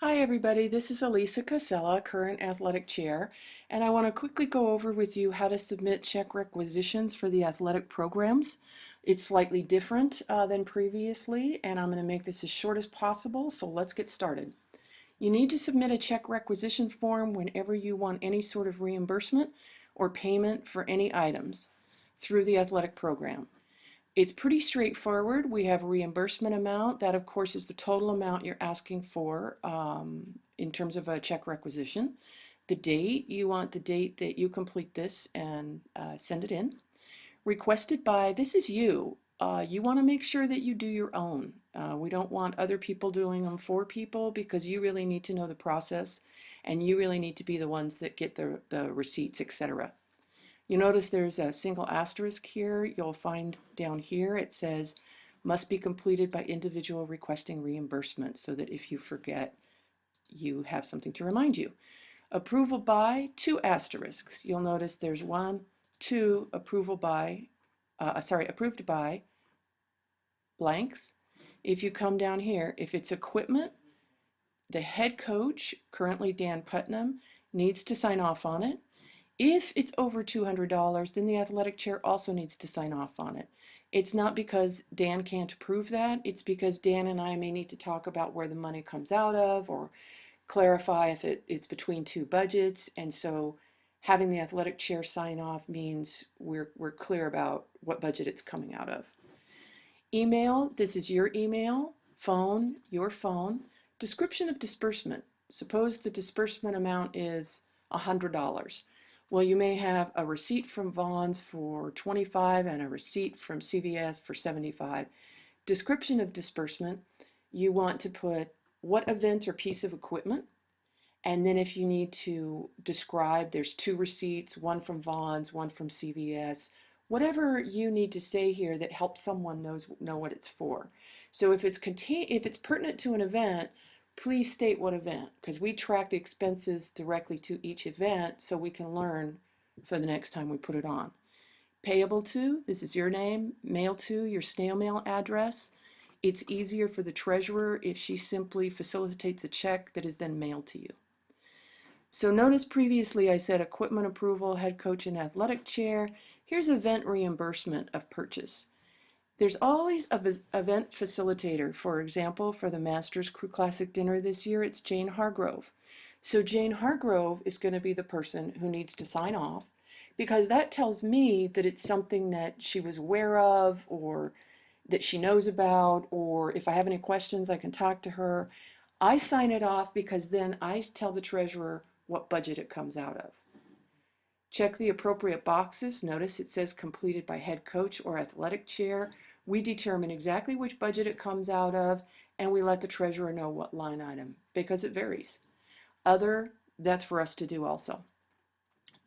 Hi everybody, this is Elisa Casella, current athletic chair, and I want to quickly go over with you how to submit check requisitions for the athletic programs. It's slightly different than previously, and I'm going to make this as short as possible, so let's get started. You need to submit a check requisition form whenever you want any sort of reimbursement or payment for any items through the athletic program. It's pretty straightforward. We have a reimbursement amount. That, of course, is the total amount you're asking for in terms of a check requisition. The date, you want the date that you complete this and send it in. Requested by, this is you. You want to make sure that you do your own. We don't want other people doing them for people because you really need to know the process and you really need to be the ones that get the receipts, etc. You notice there's a single asterisk here. You'll find down here it says must be completed by individual requesting reimbursement so that if you forget, you have something to remind you. Approval by, two asterisks. You'll notice there's one, two, approved by blanks. If you come down here, if it's equipment, the head coach, currently Dan Putnam, needs to sign off on it. If it's over $200, then the athletic chair also needs to sign off on it. It's not because Dan can't approve that, it's because Dan and I may need to talk about where the money comes out of or clarify if it's between two budgets, and so having the athletic chair sign off means we're clear about what budget it's coming out of. Email, this is your email. Phone, your phone. Description of disbursement. Suppose the disbursement amount is $100. Well, you may have a receipt from Vaughn's for $25 and a receipt from CVS for $75. Description of disbursement, you want to put what event or piece of equipment, and then if you need to describe, there's two receipts, one from Vaughn's, one from CVS, whatever you need to say here that helps someone know what it's for. So if it's pertinent to an event, please state what event, because we track the expenses directly to each event so we can learn for the next time we put it on. Payable to, this is your name. Mail to, your snail mail address. It's easier for the treasurer if she simply facilitates a check that is then mailed to you. So notice previously I said equipment approval, head coach and athletic chair. Here's event reimbursement of purchase. There's always an event facilitator. For example, for the Masters Crew Classic dinner this year, it's Jane Hargrove. So Jane Hargrove is going to be the person who needs to sign off because that tells me that it's something that she was aware of or that she knows about, or if I have any questions, I can talk to her. I sign it off because then I tell the treasurer what budget it comes out of. Check the appropriate boxes. Notice it says completed by head coach or athletic chair. We determine exactly which budget it comes out of, and we let the treasurer know what line item, because it varies. Other, that's for us to do also.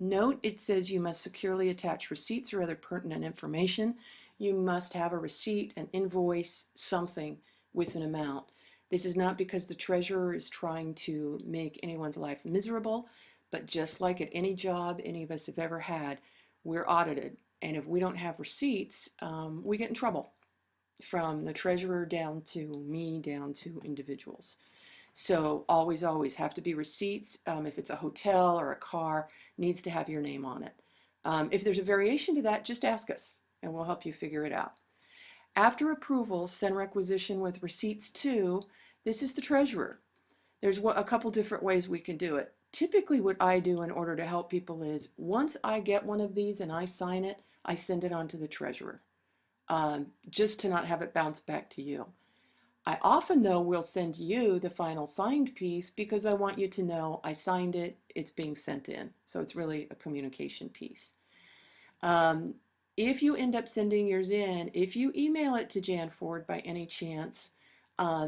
Note, it says you must securely attach receipts or other pertinent information. You must have a receipt, an invoice, something with an amount. This is not because the treasurer is trying to make anyone's life miserable, but just like at any job any of us have ever had, we're audited. And if we don't have receipts, we get in trouble, from the treasurer down to me, down to individuals. So always, always have to be receipts. If it's a hotel or a car, needs to have your name on it. If there's a variation to that, just ask us and we'll help you figure it out. After approval, send requisition with receipts to, this is the treasurer. There's a couple different ways we can do it. Typically what I do in order to help people is once I get one of these and I sign it, I send it on to the treasurer, just to not have it bounce back to you. I often, though, will send you the final signed piece because I want you to know I signed it, it's being sent in. So it's really a communication piece. If you end up sending yours in, if you email it to Jan Ford by any chance,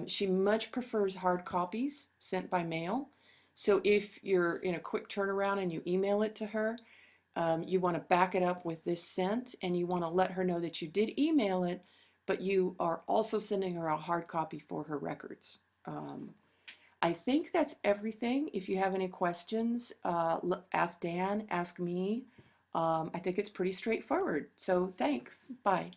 she much prefers hard copies sent by mail. So if you're in a quick turnaround and you email it to her, you want to back it up with this sent, and you want to let her know that you did email it, but you are also sending her a hard copy for her records. I think that's everything. If you have any questions, ask Dan, ask me. I think it's pretty straightforward. So thanks. Bye.